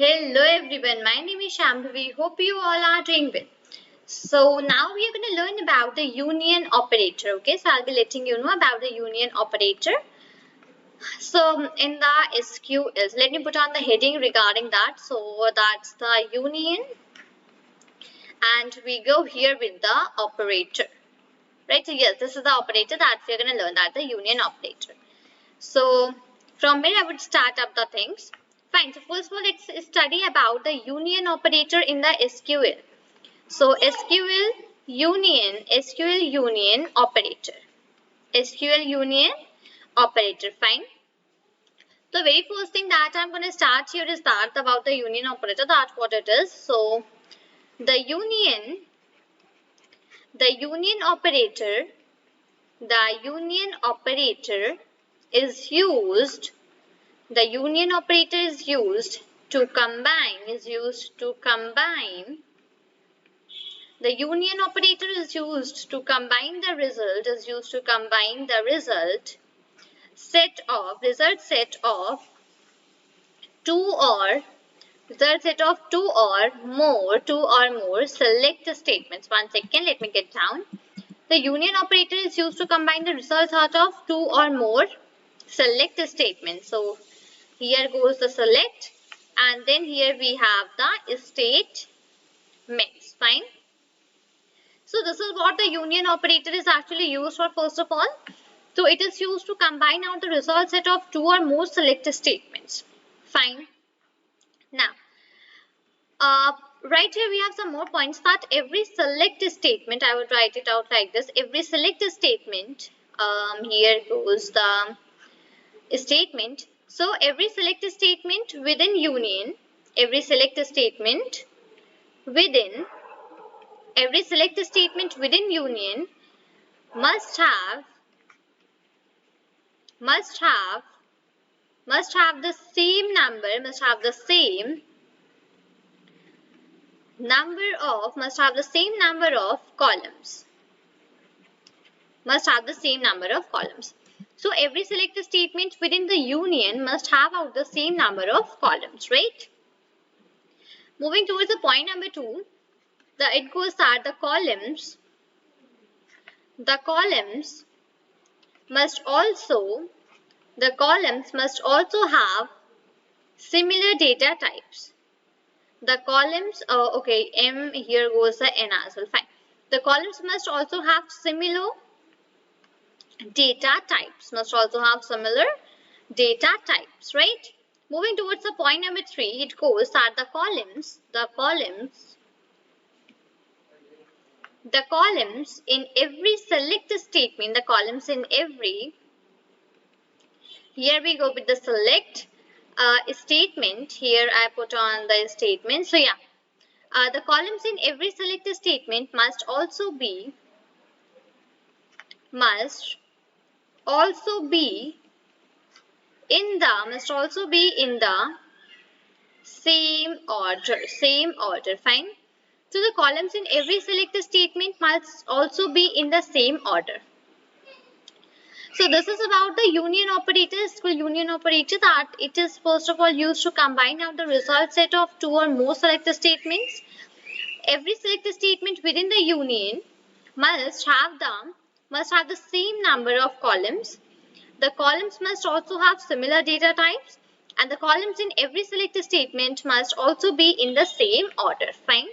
Hello everyone, my name is Shambhavi. Hope you all are doing well. So now we are going to learn about the union operator. Okay, so I'll be letting you know about the union operator. So in the SQL, let me put on the heading regarding that. So that's the union, and we go here with the operator. Right, so yes, this is the operator that we are going to learn, that the union operator. So from where I would start up the things. Fine, so first of all, let's study about the union operator in the SQL. So SQL union operator. SQL union operator, fine. The very first thing that I'm going to start here is that about the union operator, that's what it is. So the union operator, the union operator is used The union operator is used to combine, the union operator is used to combine the result set of two or two or more select statements. One second, let me get down. The union operator is used to combine the results out of two or more select statements. So here goes the select, and then here we have the statements. Fine. So this is what the union operator is actually used for, first of all. So it is used to combine out the result set of two or more select statements. Fine. Now, right here we have some more points, that every select statement, I would write it out like this. Every select statement, here goes the statement. So every select statement within union, every select statement within union must have the same number of columns. So every select statement within the union must have out the same number of columns, right? Moving towards the point number 2, it goes that the columns must also have similar data types. The columns, okay, M, here goes the N as well, fine. The columns must also have similar data types, right? Moving towards the point number 3, it goes that the columns in every select statement, here we go with the select statement. Here I put on the statement. So yeah, the columns in every select statement must also be in the same order. Fine. So the columns in every select statement must also be in the same order. So this is about the union operator, that it is first of all used to combine out the result set of two or more select statements. Every select statement within the union must have the same number of columns. The columns must also have similar data types, and the columns in every select statement must also be in the same order. Fine.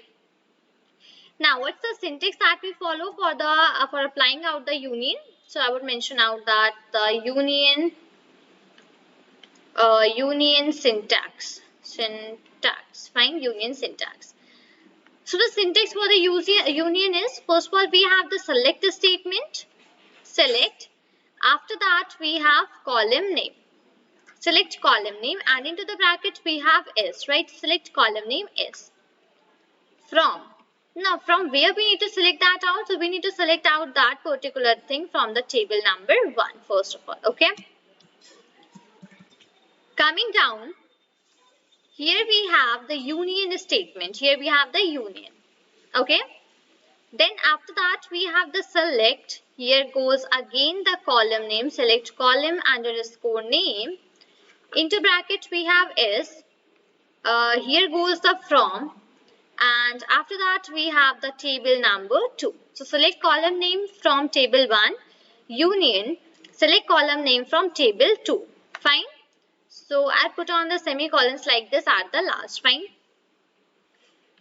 Now, what's the syntax that we follow for applying out the union? So I would mention out that the union syntax. Fine, union syntax. So the syntax for the union is, first of all, we have the select statement, select. After that, we have column name. Select column name, and into the bracket we have S, right? Select column name S. Now, from where we need to select that out? So we need to select out that particular thing from the table number 1, first of all, okay? Coming down, here we have the union statement. Okay? Then after that, we have the select. Here goes again the column name, select column underscore name. Into bracket we have S. Here goes the from, and after that we have the table number 2. So select column name from table 1, union, select column name from table 2. Fine. So I put on the semicolons like this at the last. Fine.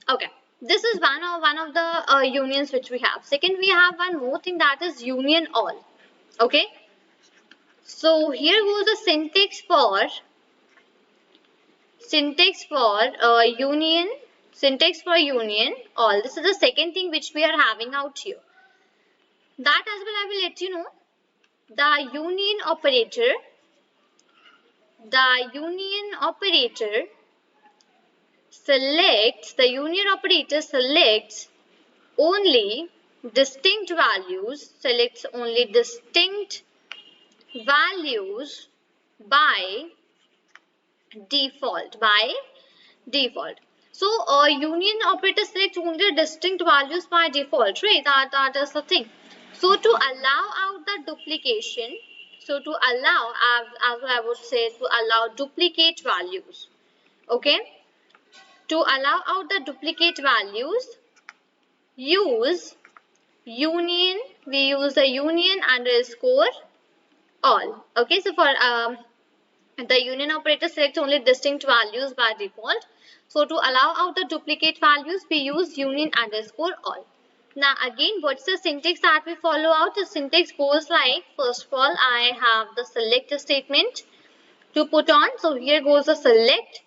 Okay. This is one of the unions which we have. Second, we have one more thing, that is union all. Okay. So here goes the union, syntax for union all. This is the second thing which we are having out here. That as well I will let you know. The union operator selects only distinct values, by default. So union operator selects only distinct values by default, right? That is the thing. So to allow out the duplication, as I would say, to allow duplicate values. Okay. To allow out the duplicate values, we use the union underscore all. Okay. So for the union operator selects only distinct values by default. So to allow out the duplicate values, we use union underscore all. Now again, what's the syntax that we follow out? The syntax goes like, first of all, I have the select statement to put on. So here goes the select.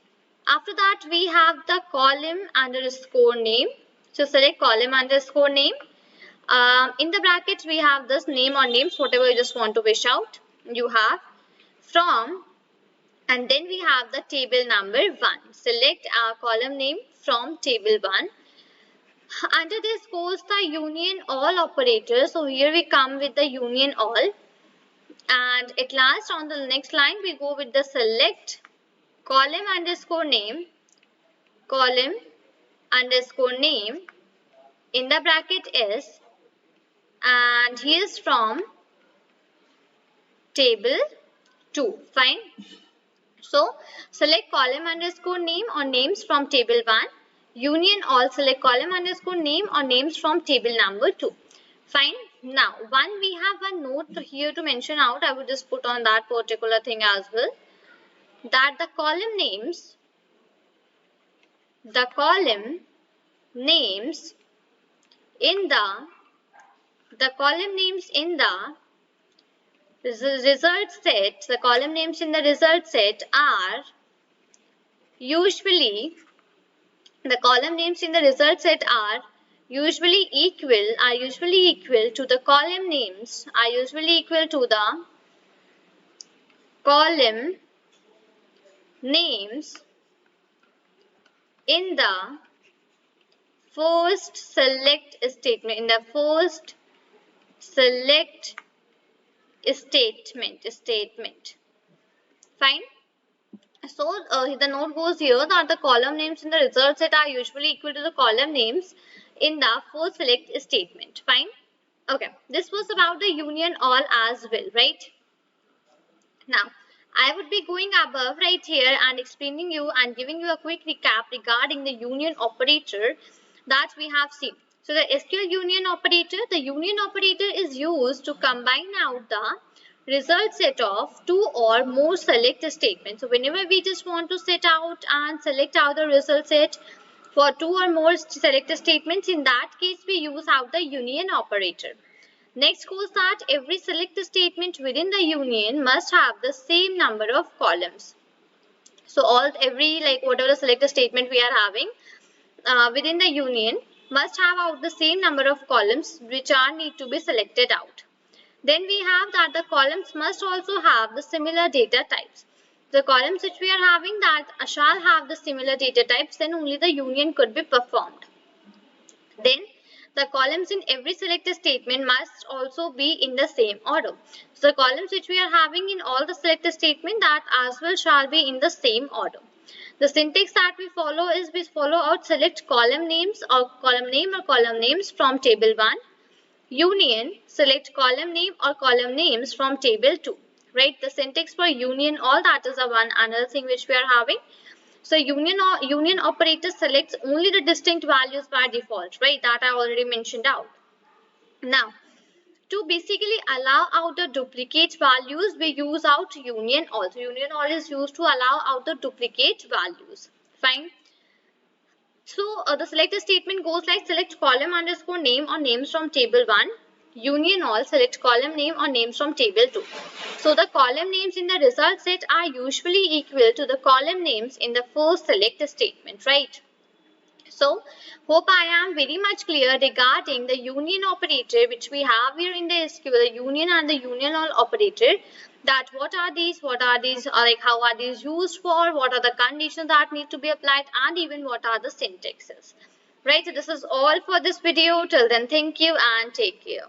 After that, we have the column underscore name. So select column underscore name. In the brackets, we have this name or names, whatever you just want to wish out. You have from, and then we have the table number 1. Select our column name from table 1. Under this goes the union all operator. So here we come with the union all. And at last on the next line we go with the select column underscore name in the bracket is, and here's from table 2. Fine. So select column underscore name or names from table 1. Union all, select column underscore name or names from table number 2. Fine. Now, we have one note here to mention out. I would just put on that particular thing as well. That the column names in the result set are usually equal to the column names in the first select statement. Fine. So the note goes here that the column names in the result set are usually equal to the column names in the first select statement. Fine. Okay. This was about the union all as well, right? Now, I would be going above right here and explaining you and giving you a quick recap regarding the union operator that we have seen. So the SQL union operator, is used to combine out the result set of 2 or more select statements. So whenever we just want to set out and select out the result set for 2 or more select statements, in that case we use out the union operator. Next goes that every select statement within the union must have the same number of columns. So whatever select statement we are having within the union must have out the same number of columns which are need to be selected out. Then we have that the columns must also have the similar data types. The columns which we are having that shall have the similar data types, then only the union could be performed. Then the columns in every select statement must also be in the same order. So the columns which we are having in all the select statement, that as well shall be in the same order. The syntax that we follow is we follow out select column names or column name or column names from table 1. Union, select column name or column names from table 2. Right? The syntax for union all, that is the another thing which we are having. So union operator selects only the distinct values by default, right? That I already mentioned out. Now, to basically allow out the duplicate values, we use out union all. So union all is used to allow out the duplicate values. Fine. So the selector statement goes like select column underscore name or names from table 1. Union all, select column name or names from table 2. So the column names in the result set are usually equal to the column names in the first select statement, right? So, hope I am very much clear regarding the union operator which we have here in the SQL, the union and the union all operator. That what are these, like how are these used for, what are the conditions that need to be applied, and even what are the syntaxes. Right, so this is all for this video. Till then, thank you and take care.